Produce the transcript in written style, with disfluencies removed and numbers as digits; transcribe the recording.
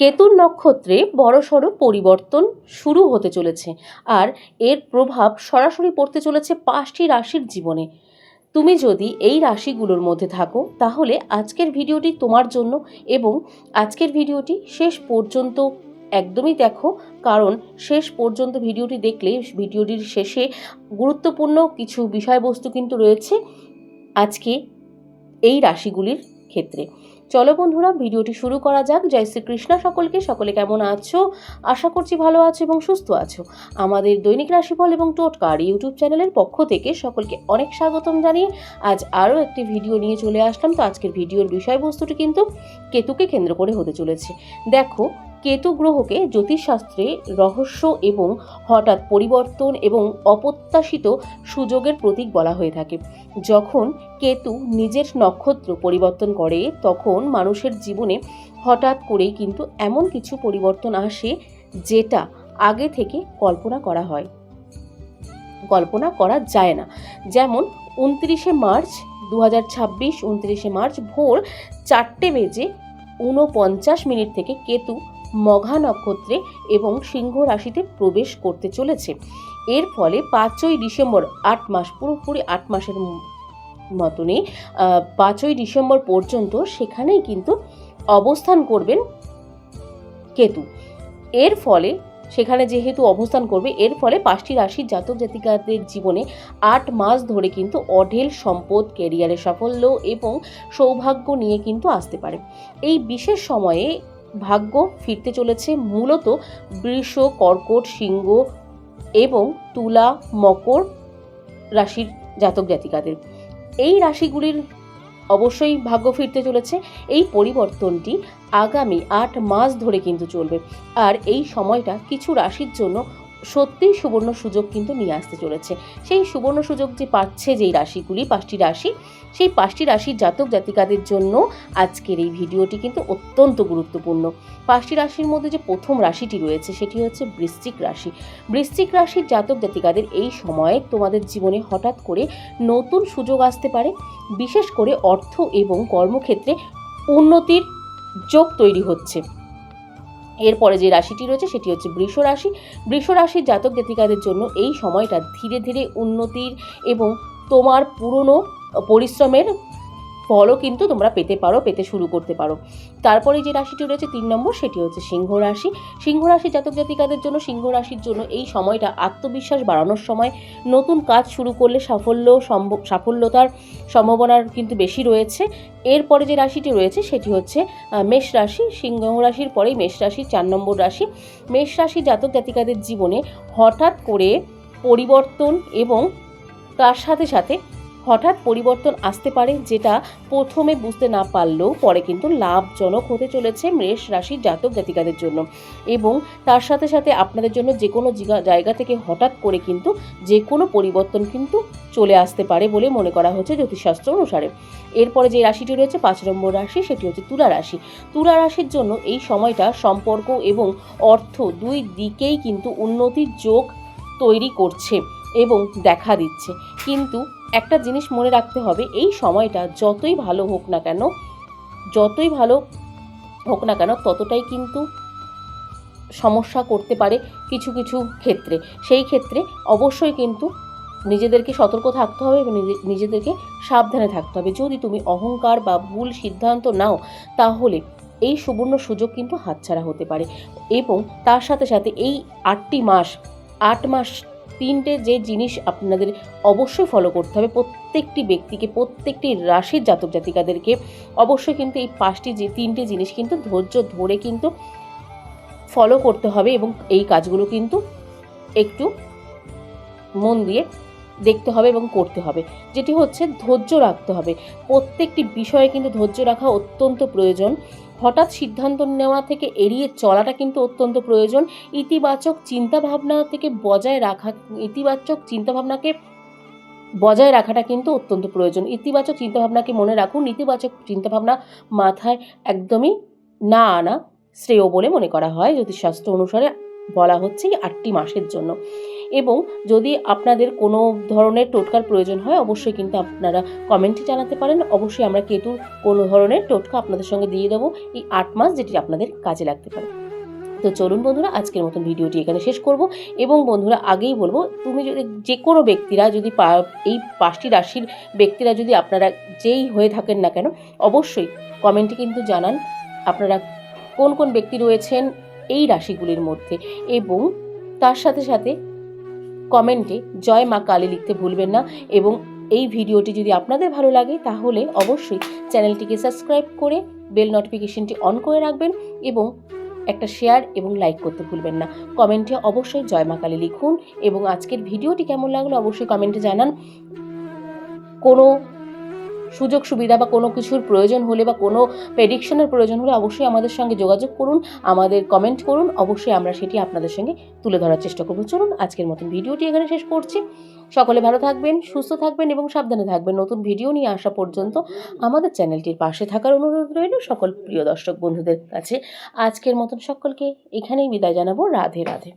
কেতুর নক্ষত্রে বড়সড় পরিবর্তন শুরু হতে চলেছে, আর এর প্রভাব সরাসরি পড়তে চলেছে 5টি রাশির জীবনে। তুমি যদি এই রাশিগুলোর মধ্যে থাকো তাহলে আজকের ভিডিওটি তোমার জন্য, এবং আজকের ভিডিওটি শেষ পর্যন্ত একদমই দেখো, কারণ শেষ পর্যন্ত ভিডিওটি দেখলে ভিডিওটির শেষে গুরুত্বপূর্ণ কিছু বিষয়বস্তু কিন্তু রয়েছে আজকে এই রাশিগুলির ক্ষেত্রে। চলো বন্ধুরা, ভিডিওটি শুরু করা যাক। জয় শ্রীকৃষ্ণ সকলকে। সকলে কেমন আছো? আশা করছি ভালো আছো এবং সুস্থ আছো। আমাদের দৈনিক রাশিফল এবং টোটকার ইউটিউব চ্যানেলের পক্ষ থেকে সকলকে অনেক স্বাগতম জানিয়ে আজ আরও একটি ভিডিও নিয়ে চলে আসলাম। তো আজকের ভিডিওর বিষয়বস্তুটি কিন্তু কেতুকে কেন্দ্র করে হতে চলেছে। দেখো, কেতু গ্রহকে জ্যোতিষশাস্ত্রে রহস্য এবং হঠাৎ পরিবর্তন এবং অপ্রত্যাশিত সুযোগের প্রতীক বলা হয়ে থাকে। যখন কেতু নিজের নক্ষত্র পরিবর্তন করে তখন মানুষের জীবনে হঠাৎ করেই কিন্তু এমন কিছু পরিবর্তন আসে যেটা আগে থেকে কল্পনা করা যায় না। যেমন 29শে মার্চ 2026 29শে মার্চ ভোর 4:49 থেকে কেতু মঘা নক্ষত্রে এবং সিংহ রাশিতে প্রবেশ করতে চলেছে। এর ফলে 5ই ডিসেম্বর 8 মাস, পুরোপুরি 8 মাসের মতনই 5ই ডিসেম্বর পর্যন্ত সেখানেই কিন্তু অবস্থান করবেন কেতু। এর ফলে সেখানে যেহেতু অবস্থান করবে, এর ফলে 5টি রাশির জাতক জাতিকাদের জীবনে 8 মাস ধরে কিন্তু অঢেল সম্পদ, ক্যারিয়ারের সাফল্য এবং সৌভাগ্য নিয়ে কিন্তু আসতে পারে। এই বিশেষ সময়ে ভাগ্য ফিরতে চলেছে মূলত বৃষ, কর্কট, সিংহ এবং তুলা, মকর রাশির জাতক জাতিকাদের। এই রাশিগুলির অবশ্যই ভাগ্য ফিরতে চলেছে। এই পরিবর্তনটি আগামী 8 মাস ধরে কিন্তু চলবে, আর এই সময়টা কিছু রাশির জন্য সত্যিই সুবর্ণ সুযোগ কিন্তু নিয়ে আসতে চলেছে। সেই সুবর্ণ সুযোগ যে পাচ্ছে যেই রাশিগুলি, 5টি রাশি, সেই 5টি রাশির জাতক জাতিকাদের জন্য আজকের এই ভিডিওটি কিন্তু অত্যন্ত গুরুত্বপূর্ণ। 5টি রাশির মধ্যে যে প্রথম রাশিটি রয়েছে সেটি হচ্ছে বৃশ্চিক রাশি। বৃশ্চিক রাশির জাতক জাতিকাদের এই সময়ে তোমাদের জীবনে হঠাৎ করে নতুন সুযোগ আসতে পারে। বিশেষ করে অর্থ এবং কর্মক্ষেত্রে উন্নতির যোগ তৈরি হচ্ছে। এরপরে যে রাশিটি রয়েছে সেটি হচ্ছে বৃষ রাশি। বৃষ রাশির জাতক জাতিকাদের জন্য এই সময়টা ধীরে ধীরে উন্নতির এবং তোমার পুরনো পরিশ্রমের ফলও কিন্তু তোমরা পেতে শুরু করতে পারো। তারপরে যে রাশিটি রয়েছে 3 নম্বর, সেটি হচ্ছে সিংহ রাশি। সিংহ রাশির জাতক জাতিকাদের জন্য, সিংহ রাশির জন্য এই সময়টা আত্মবিশ্বাস বাড়ানোর সময়। নতুন কাজ শুরু করলে সাফল্যতার সম্ভাবনার কিন্তু বেশি রয়েছে। এরপরে যে রাশিটি রয়েছে সেটি হচ্ছে মেষ রাশি। সিংহ রাশির পরেই মেষ রাশি 4 নম্বর রাশি। মেষ রাশির জাতক জাতিকাদের জীবনে হঠাৎ করে পরিবর্তন এবং তার সাথে সাথে হঠাৎ পরিবর্তন আসতে পারে, যেটা প্রথমে বুঝতে না পারলেও পরে কিন্তু লাভজনক হতে চলেছে মেষ রাশির জাতক জাতিকাদের জন্য। এবং তার সাথে সাথে আপনাদের জন্য যে কোনো জায়গা থেকে হঠাৎ করে কিন্তু যে কোনো পরিবর্তন কিন্তু চলে আসতে পারে বলে মনে করা হচ্ছে জ্যোতিষশাস্ত্র অনুসারে। এরপরে যে রাশিটি রয়েছে 5 নম্বর রাশি, সেটি হচ্ছে তুলা রাশি। তুলা রাশির জন্য এই সময়টা সম্পর্ক এবং অর্থ দুই দিকেই কিন্তু উন্নতির যোগ তৈরি করছে এবং দেখা দিচ্ছে। কিন্তু একটা জিনিস মনে রাখতে হবে, এই সময়টা যতই ভালো হোক না কেন ততটাই কিন্তু সমস্যা করতে পারে কিছু কিছু ক্ষেত্রে। সেই ক্ষেত্রে অবশ্যই কিন্তু নিজেদেরকে সতর্ক থাকতে হবে এবং নিজেদেরকে সাবধানে থাকতে হবে। যদি তুমি অহংকার বা ভুল সিদ্ধান্ত নাও তাহলে এই সুবর্ণ সুযোগ কিন্তু হাতছাড়া হতে পারে। এবং তার সাথে সাথে এই 8 মাস 3টে যে জিনিস আপনাদের অবশ্যই ফলো করতে হবে, প্রত্যেকটি ব্যক্তিকে, প্রত্যেকটি রাশির জাতক জাতিকাদেরকে অবশ্যই কিন্তু এই 3টে জিনিস কিন্তু ধৈর্য ধরে কিন্তু ফলো করতে হবে এবং এই কাজগুলো কিন্তু একটু মন দিয়ে দেখতে হবে এবং করতে হবে। যেটি হচ্ছে ধৈর্য রাখতে হবে। প্রত্যেকটি বিষয়ে কিন্তু ধৈর্য রাখা অত্যন্ত প্রয়োজন। হঠাৎ সিদ্ধান্ত নেওয়া থেকে এড়িয়ে চলাটা কিন্তু অত্যন্ত প্রয়োজন। ইতিবাচক চিন্তাভাবনাকে বজায় রাখাটা কিন্তু অত্যন্ত প্রয়োজন। ইতিবাচক চিন্তাভাবনাকে মনে রাখুন, নেতিবাচক চিন্তাভাবনা মাথায় একদমই না আনা শ্রেয় বলে মনে করা হয়। জ্যোতিষশাস্ত্র অনুসারে বলা হচ্ছে এই 8টি মাসের জন্য। এবং যদি আপনাদের কোনো ধরনের টোটকার প্রয়োজন হয় অবশ্যই কিন্তু আপনারা কমেন্টে জানাতে পারেন। অবশ্যই আমরা কেতুর কোনো ধরনের টোটকা আপনাদের সঙ্গে দিয়ে দেবো এই 8 মাস, যেটি আপনাদের কাজে লাগতে পারে। তো চলুন বন্ধুরা, আজকের মতন ভিডিওটি এখানে শেষ করব। এবং বন্ধুরা, আগেই বলবো, তুমি যদি যে কোনো ব্যক্তিরা যদি এই 5টি রাশির ব্যক্তিরা যদি আপনারা যেই হয়ে থাকেন না কেন, অবশ্যই কমেন্টে কিন্তু জানান আপনারা কোন কোন ব্যক্তি রয়েছেন এই রাশিগুলির মধ্যে, এবং তার সাথে সাথে কমেন্টে জয় মা কালী লিখতে ভুলবেন না। এবং এই ভিডিওটি যদি আপনাদের ভালো লাগে তাহলে অবশ্যই চ্যানেলটিকে সাবস্ক্রাইব করে বেল নোটিফিকেশনটি অন করে রাখবেন, এবং একটা শেয়ার এবং লাইক করতে ভুলবেন না। কমেন্টে অবশ্যই জয় মা কালী লিখুন। এবং আজকের ভিডিওটি কেমন লাগলো অবশ্যই কমেন্টে জানান। কোনো সুযোগ সুবিধা বা কোনো কিছুর প্রয়োজন হলে বা কোনো প্রেডিকশনের প্রয়োজন হলে অবশ্যই আমাদের সঙ্গে যোগাযোগ করুন, আমাদের কমেন্ট করুন, অবশ্যই আমরা সেটি আপনাদের সঙ্গে তুলে ধরার চেষ্টা করব। চলুন আজকের মতন ভিডিওটি এখানে শেষ করছি। সকলে ভালো থাকবেন, সুস্থ থাকবেন এবং সাবধানে থাকবেন। নতুন ভিডিও নিয়ে আসা পর্যন্ত আমাদের চ্যানেলটির পাশে থাকার অনুরোধ রইল সকল প্রিয় দর্শক বন্ধুদের কাছে। আজকের মতন সকলকে এখানেই বিদায় জানাবো। রাধে রাধে।